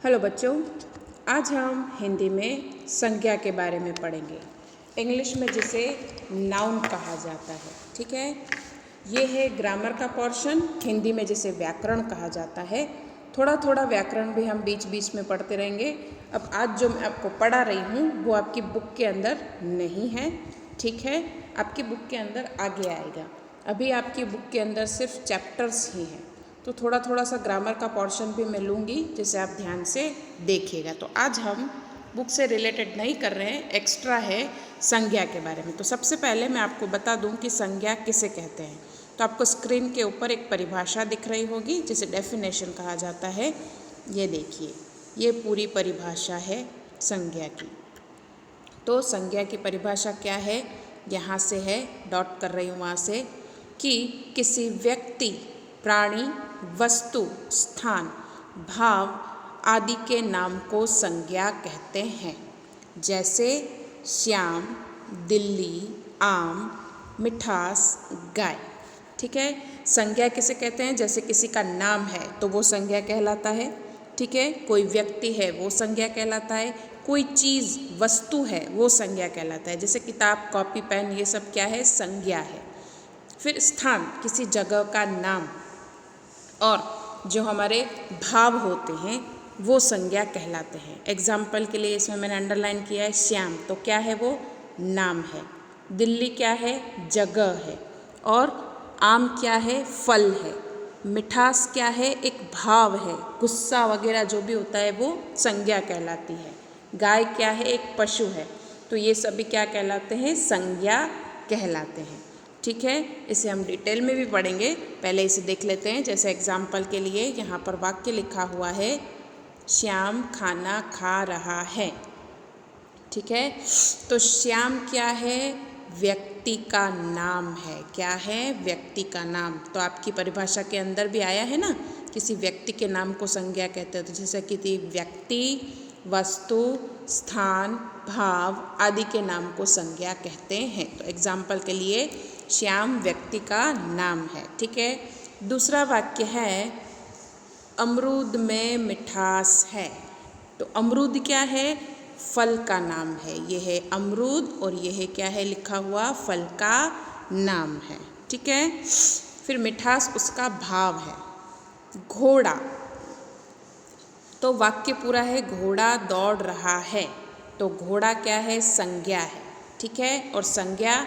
Hello बच्चों, आज हम हिंदी में संज्ञा के बारे में पढ़ेंगे। इंग्लिश में जिसे नाउन कहा जाता है। ठीक है, ये है ग्रामर का पोर्शन। हिंदी में जिसे व्याकरण कहा जाता है। थोड़ा थोड़ा व्याकरण भी हम बीच बीच में पढ़ते रहेंगे। अब आज जो मैं आपको पढ़ा रही हूँ वो आपकी बुक के अंदर नहीं है। ठीक है, आपकी बुक के अंदर आगे आएगा। अभी आपकी बुक के अंदर सिर्फ चैप्टर्स ही हैं, तो थोड़ा थोड़ा सा ग्रामर का पोर्शन भी मैं लूँगी जिसे आप ध्यान से देखिएगा। तो आज हम बुक से रिलेटेड नहीं कर रहे हैं, एक्स्ट्रा है संज्ञा के बारे में। तो सबसे पहले मैं आपको बता दूं कि संज्ञा किसे कहते हैं। तो आपको स्क्रीन के ऊपर एक परिभाषा दिख रही होगी जिसे डेफिनेशन कहा जाता है। ये देखिए, ये पूरी परिभाषा है संज्ञा की। तो संज्ञा की परिभाषा क्या है, यहाँ से है, डॉट कर रही हूँ वहाँ से, कि किसी व्यक्ति, प्राणी, वस्तु, स्थान, भाव आदि के नाम को संज्ञा कहते हैं। जैसे श्याम, दिल्ली, आम, मिठास, गाय। ठीक है, संज्ञा किसे कहते हैं? जैसे किसी का नाम है तो वो संज्ञा कहलाता है। ठीक है, कोई व्यक्ति है वो संज्ञा कहलाता है। कोई चीज़, वस्तु है वो संज्ञा कहलाता है। जैसे किताब, कॉपी, पेन, ये सब क्या है? संज्ञा है। फिर स्थान, किसी जगह का नाम, और जो हमारे भाव होते हैं वो संज्ञा कहलाते हैं। एग्जाम्पल के लिए इसमें मैंने अंडरलाइन किया है श्याम, तो क्या है वो? नाम है। दिल्ली क्या है? जगह है। और आम क्या है? फल है। मिठास क्या है? एक भाव है। गुस्सा वगैरह जो भी होता है वो संज्ञा कहलाती है। गाय क्या है? एक पशु है। तो ये सभी क्या कहलाते हैं? संज्ञा कहलाते हैं। ठीक है, इसे हम डिटेल में भी पढ़ेंगे, पहले इसे देख लेते हैं। जैसे एग्जाम्पल के लिए यहाँ पर वाक्य लिखा हुआ है, श्याम खाना खा रहा है। ठीक है, तो श्याम क्या है? व्यक्ति का नाम है। क्या है? व्यक्ति का नाम। तो आपकी परिभाषा के अंदर भी आया है ना, किसी व्यक्ति के नाम को संज्ञा कहते हैं। तो जैसे कि व्यक्ति, वस्तु, स्थान, भाव आदि के नाम को संज्ञा कहते हैं। तो एग्जाम्पल के लिए श्याम व्यक्ति का नाम है। ठीक है, दूसरा वाक्य है, अमरूद में मिठास है। तो अमरूद क्या है? फल का नाम है। ये है अमरूद और ये है क्या है लिखा हुआ? फल का नाम है। ठीक है, फिर मिठास उसका भाव है। घोड़ा, तो वाक्य पूरा है, घोड़ा दौड़ रहा है। तो घोड़ा क्या है? संज्ञा है। ठीक है, और संज्ञा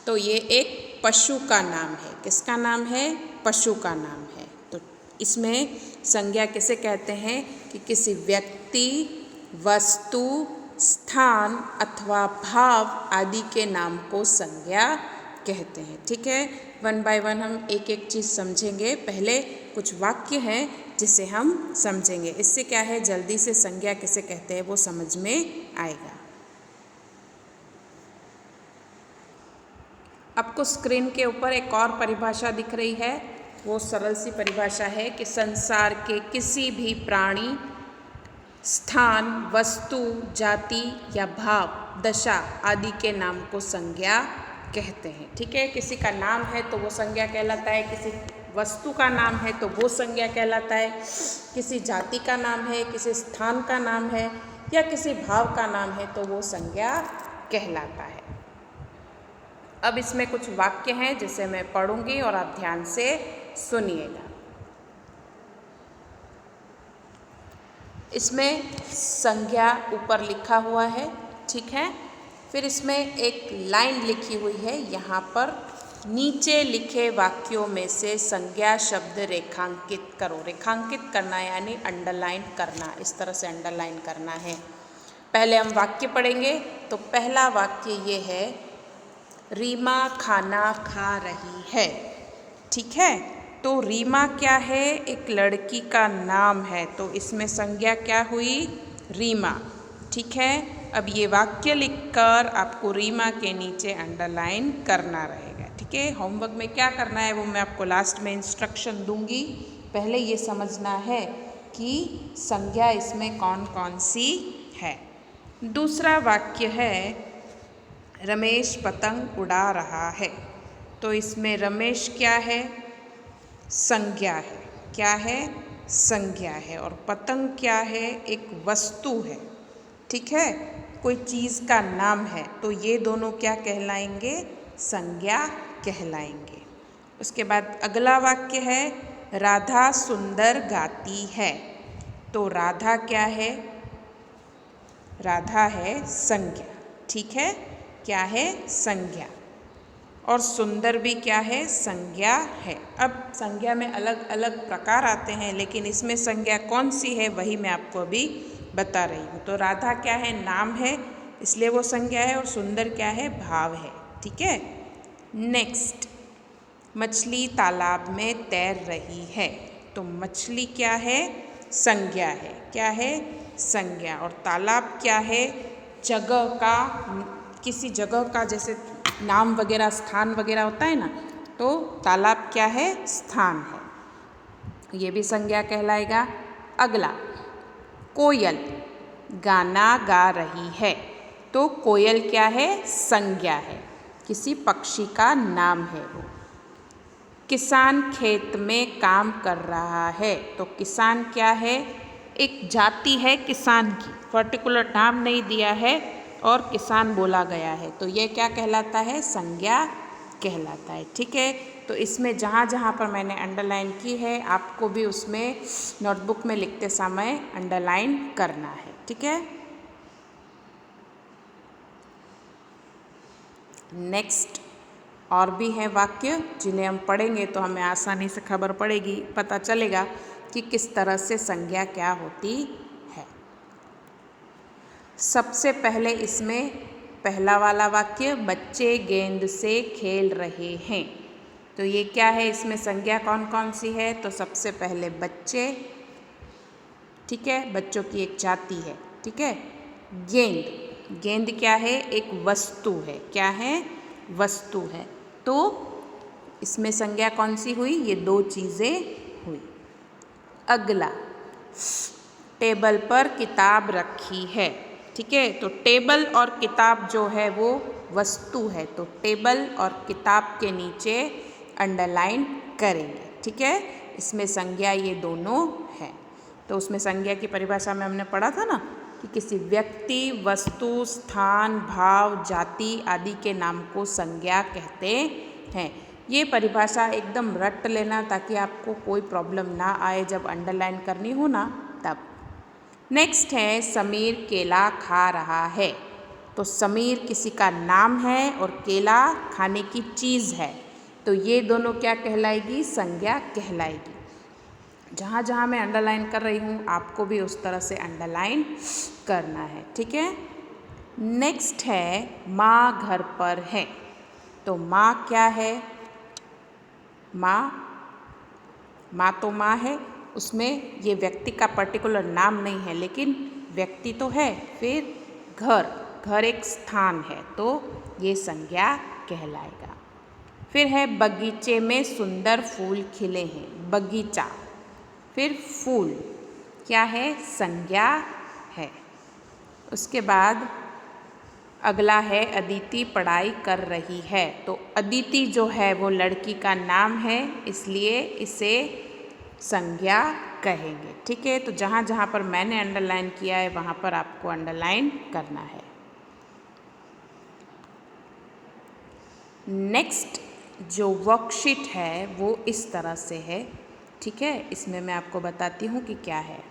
तो ये एक पशु का नाम है। किसका नाम है? पशु का नाम है। तो इसमें संज्ञा किसे कहते हैं? कि किसी व्यक्ति, वस्तु, स्थान अथवा भाव आदि के नाम को संज्ञा कहते हैं। ठीक है, वन बाय वन हम एक एक चीज़ समझेंगे। पहले कुछ वाक्य हैं जिसे हम समझेंगे। इससे क्या है, जल्दी से संज्ञा किसे कहते हैं वो समझ में आएगा। आपको स्क्रीन के ऊपर एक और परिभाषा दिख रही है, वो सरल सी परिभाषा है कि संसार के किसी भी प्राणी, स्थान, वस्तु, जाति या भाव, दशा आदि के नाम को संज्ञा कहते हैं। ठीक है, किसी का नाम है तो वो संज्ञा कहलाता है। किसी वस्तु का नाम है तो वो संज्ञा कहलाता है। किसी जाति का नाम है, किसी स्थान का नाम है या किसी भाव का नाम है तो वो संज्ञा कहलाता है। अब इसमें कुछ वाक्य हैं जिसे मैं पढ़ूंगी और आप ध्यान से सुनिएगा। इसमें संज्ञा ऊपर लिखा हुआ है। ठीक है, फिर इसमें एक लाइन लिखी हुई है, यहाँ पर नीचे लिखे वाक्यों में से संज्ञा शब्द रेखांकित करो। रेखांकित करना यानी अंडरलाइन करना, इस तरह से अंडरलाइन करना है। पहले हम वाक्य पढ़ेंगे। तो पहला वाक्य ये है, रीमा खाना खा रही है। ठीक है, तो रीमा क्या है? एक लड़की का नाम है। तो इसमें संज्ञा क्या हुई? रीमा। ठीक है, अब ये वाक्य लिखकर आपको रीमा के नीचे अंडरलाइन करना रहेगा। ठीक है, होमवर्क में क्या करना है वो मैं आपको लास्ट में इंस्ट्रक्शन दूंगी। पहले ये समझना है कि संज्ञा इसमें कौन कौन सी है। दूसरा वाक्य है, रमेश पतंग उड़ा रहा है। तो इसमें रमेश क्या है? संज्ञा है। क्या है? संज्ञा है। और पतंग क्या है? एक वस्तु है, ठीक है, कोई चीज़ का नाम है। तो ये दोनों क्या कहलाएंगे? संज्ञा कहलाएंगे। उसके बाद अगला वाक्य है राधा सुंदर गाती है। तो राधा क्या है? राधा है संज्ञा, ठीक है, क्या है? संज्ञा। और सुंदर भी क्या है? संज्ञा है। अब संज्ञा में अलग अलग प्रकार आते हैं, लेकिन इसमें संज्ञा कौन सी है वही मैं आपको अभी बता रही हूँ। तो राधा क्या है? नाम है, इसलिए वो संज्ञा है। और सुंदर क्या है? भाव है, ठीक है। नेक्स्ट, मछली तालाब में तैर रही है। तो मछली क्या है? संज्ञा है, क्या है? संज्ञा। और तालाब क्या है? जगह का, किसी जगह का जैसे नाम वगैरह, स्थान वगैरह होता है ना, तो तालाब क्या है? स्थान है, ये भी संज्ञा कहलाएगा। अगला, कोयल गाना गा रही है। तो कोयल क्या है? संज्ञा है, किसी पक्षी का नाम है वो। किसान खेत में काम कर रहा है। तो किसान क्या है? एक जाति है किसान की, पर्टिकुलर नाम नहीं दिया है और किसान बोला गया है, तो ये क्या कहलाता है? संज्ञा कहलाता है, ठीक है। तो इसमें जहाँ जहाँ पर मैंने अंडरलाइन की है, आपको भी उसमें नोटबुक में लिखते समय अंडरलाइन करना है, ठीक है। नेक्स्ट, और भी हैं वाक्य जिन्हें हम पढ़ेंगे तो हमें आसानी से खबर पड़ेगी, पता चलेगा कि किस तरह से संज्ञा क्या होती है। सबसे पहले इसमें पहला वाला वाक्य, बच्चे गेंद से खेल रहे हैं। तो ये क्या है? इसमें संज्ञा कौन कौन सी है? तो सबसे पहले बच्चे, ठीक है, बच्चों की एक जाति है, ठीक है। गेंद, गेंद क्या है? एक वस्तु है, क्या है? वस्तु है। तो इसमें संज्ञा कौन सी हुई? ये दो चीज़ें हुई। अगला, टेबल पर किताब रखी है, ठीक है। तो टेबल और किताब जो है वो वस्तु है, तो टेबल और किताब के नीचे अंडरलाइन करेंगे, ठीक है। इसमें संज्ञा ये दोनों है। तो उसमें संज्ञा की परिभाषा में हमने पढ़ा था ना कि किसी व्यक्ति, वस्तु, स्थान, भाव, जाति आदि के नाम को संज्ञा कहते हैं। ये परिभाषा एकदम रट लेना ताकि आपको कोई प्रॉब्लम ना आए जब अंडरलाइन करनी हो ना तब। नेक्स्ट है समीर केला खा रहा है। तो समीर किसी का नाम है और केला खाने की चीज़ है, तो ये दोनों क्या कहलाएगी? संज्ञा कहलाएगी। जहाँ जहाँ मैं अंडरलाइन कर रही हूँ आपको भी उस तरह से अंडरलाइन करना है, ठीक है। नेक्स्ट है माँ घर पर है। तो माँ क्या है? माँ, माँ तो माँ है, उसमें ये व्यक्ति का पर्टिकुलर नाम नहीं है, लेकिन व्यक्ति तो है। फिर घर, घर एक स्थान है, तो ये संज्ञा कहलाएगा। फिर है बगीचे में सुंदर फूल खिले हैं। बगीचा, फिर फूल, क्या है? संज्ञा है। उसके बाद अगला है अदिति पढ़ाई कर रही है। तो अदिति जो है वो लड़की का नाम है, इसलिए इसे संज्ञा कहेंगे, ठीक है। तो जहाँ जहाँ पर मैंने अंडरलाइन किया है वहाँ पर आपको अंडरलाइन करना है। नेक्स्ट जो वर्कशीट है वो इस तरह से है, ठीक है। इसमें मैं आपको बताती हूँ कि क्या है।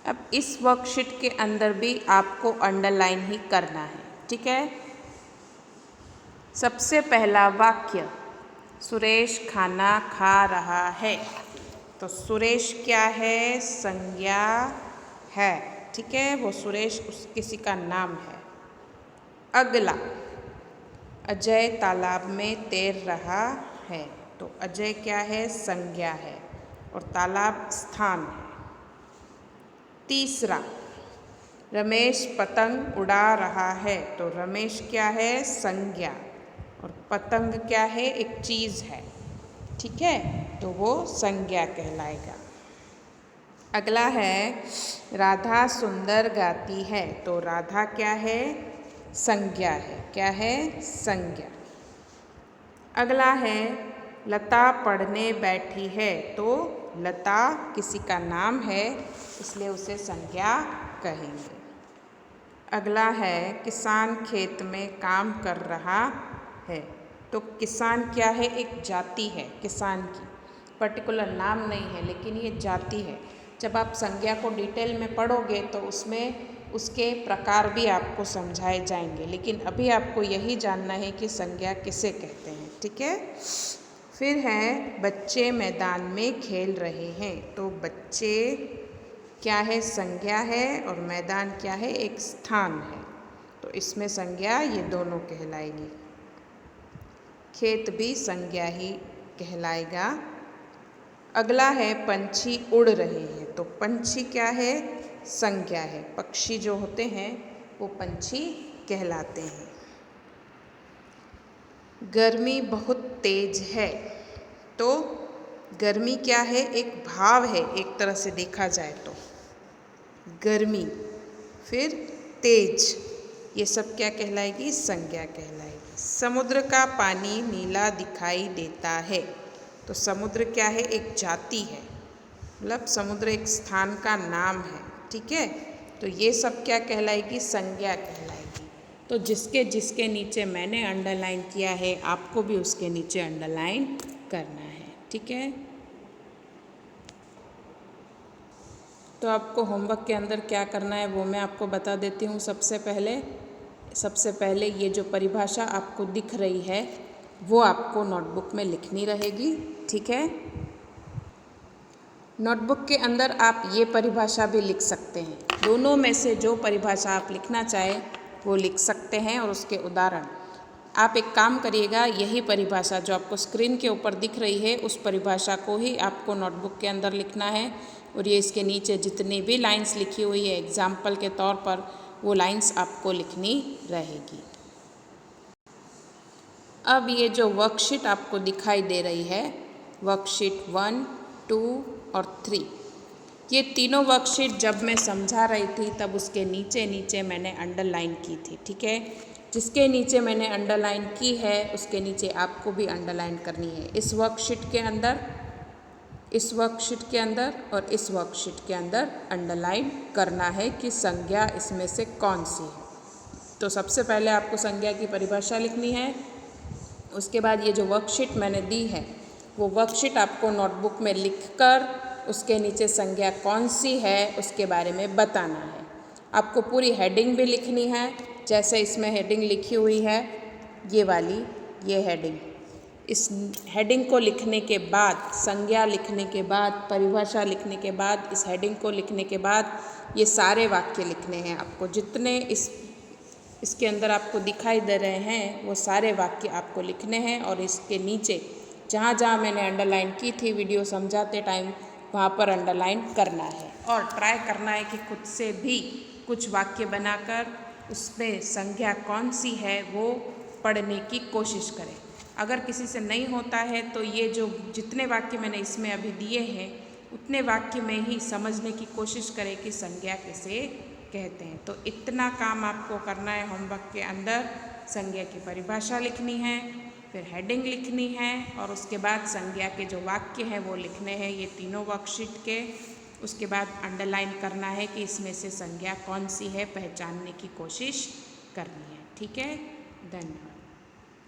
अब इस वर्कशीट के अंदर भी आपको अंडरलाइन ही करना है, ठीक है। सबसे पहला वाक्य, सुरेश खाना खा रहा है। तो सुरेश क्या है? संज्ञा है, ठीक है, वो सुरेश किसी का नाम है। अगला, अजय तालाब में तैर रहा है। तो अजय क्या है? संज्ञा है और तालाब स्थान है। तीसरा, रमेश पतंग उड़ा रहा है। तो रमेश क्या है? संज्ञा, और पतंग क्या है? एक चीज़ है, ठीक है, तो वो संज्ञा कहलाएगा। अगला है राधा सुंदर गाती है। तो राधा क्या है? संज्ञा है, क्या है? संज्ञा। अगला है लता पढ़ने बैठी है, तो लता किसी का नाम है, इसलिए उसे संज्ञा कहेंगे। अगला है किसान खेत में काम कर रहा है, तो किसान क्या है? एक जाति है किसान की, पर्टिकुलर नाम नहीं है, लेकिन ये जाति है। जब आप संज्ञा को डिटेल में पढ़ोगे तो उसमें उसके प्रकार भी आपको समझाए जाएंगे, लेकिन अभी आपको यही जानना है कि संज्ञा किसे कहते हैं, ठीक है। फिर है बच्चे मैदान में खेल रहे हैं, तो बच्चे क्या है? संज्ञा है, और मैदान क्या है? एक स्थान है, तो इसमें संज्ञा ये दोनों कहलाएगी। खेत भी संज्ञा ही कहलाएगा। अगला है पंछी उड़ रहे हैं, तो पंछी क्या है? संज्ञा है। पक्षी जो होते हैं वो पंछी कहलाते हैं। गर्मी बहुत तेज है, तो गर्मी क्या है? एक भाव है, एक तरह से देखा जाए तो गर्मी। फिर तेज, ये सब क्या कहलाएगी? संज्ञा कहलाएगी। समुद्र का पानी नीला दिखाई देता है, तो समुद्र क्या है? एक जाति है, मतलब समुद्र एक स्थान का नाम है, ठीक है। तो ये सब क्या कहलाएगी? संज्ञा कहलाएगी। तो जिसके जिसके नीचे मैंने अंडरलाइन किया है, आपको भी उसके नीचे अंडरलाइन करना है, ठीक है। तो आपको होमवर्क के अंदर क्या करना है वो मैं आपको बता देती हूँ। सबसे पहले ये जो परिभाषा आपको दिख रही है वो आपको नोटबुक में लिखनी रहेगी, ठीक है। नोटबुक के अंदर आप ये परिभाषा भी लिख सकते हैं, दोनों में से जो परिभाषा आप लिखना चाहें वो लिख सकते हैं, और उसके उदाहरण। आप एक काम करिएगा, यही परिभाषा जो आपको स्क्रीन के ऊपर दिख रही है उस परिभाषा को ही आपको नोटबुक के अंदर लिखना है, और ये इसके नीचे जितनी भी लाइंस लिखी हुई है एग्जाम्पल के तौर पर, वो लाइंस आपको लिखनी रहेगी। अब ये जो वर्कशीट आपको दिखाई दे रही है, वर्कशीट 1, 2 और 3, ये तीनों वर्कशीट जब मैं समझा रही थी तब उसके नीचे नीचे मैंने अंडरलाइन की थी, ठीक है। जिसके नीचे मैंने अंडरलाइन की है उसके नीचे आपको भी अंडरलाइन करनी है। इस वर्कशीट के अंदर, इस वर्कशीट के अंदर और इस वर्कशीट के अंदर अंडरलाइन करना है कि संज्ञा इसमें से कौन सी है। तो सबसे पहले आपको संज्ञा की परिभाषा लिखनी है, उसके बाद ये जो वर्कशीट मैंने दी है वो वर्कशीट आपको नोटबुक में लिखकर उसके नीचे संज्ञा कौन सी है उसके बारे में बताना है। आपको पूरी हेडिंग भी लिखनी है, जैसे इसमें हेडिंग लिखी हुई है ये वाली, ये हेडिंग। इस हेडिंग को लिखने के बाद, संज्ञा लिखने के बाद, परिभाषा लिखने के बाद, इस हेडिंग को लिखने के बाद ये सारे वाक्य लिखने हैं आपको। जितने इसके अंदर आपको दिखाई दे रहे हैं वो सारे वाक्य आपको लिखने हैं, और इसके नीचे जहाँ जहाँ मैंने अंडरलाइन की थी वीडियो समझाते टाइम वहाँ पर अंडरलाइन करना है। और ट्राई करना है कि खुद से भी कुछ वाक्य बनाकर उसमें संज्ञा कौन सी है वो पढ़ने की कोशिश करें। अगर किसी से नहीं होता है तो ये जो जितने वाक्य मैंने इसमें अभी दिए हैं उतने वाक्य में ही समझने की कोशिश करें कि संज्ञा किसे कहते हैं। तो इतना काम आपको करना है होमवर्क के अंदर। संज्ञा की परिभाषा लिखनी है, फिर हेडिंग लिखनी है, और उसके बाद संज्ञा के जो वाक्य हैं वो लिखने हैं ये तीनों वर्कशीट के। उसके बाद अंडरलाइन करना है कि इसमें से संज्ञा कौन सी है, पहचानने की कोशिश करनी है, ठीक है। धन्यवाद।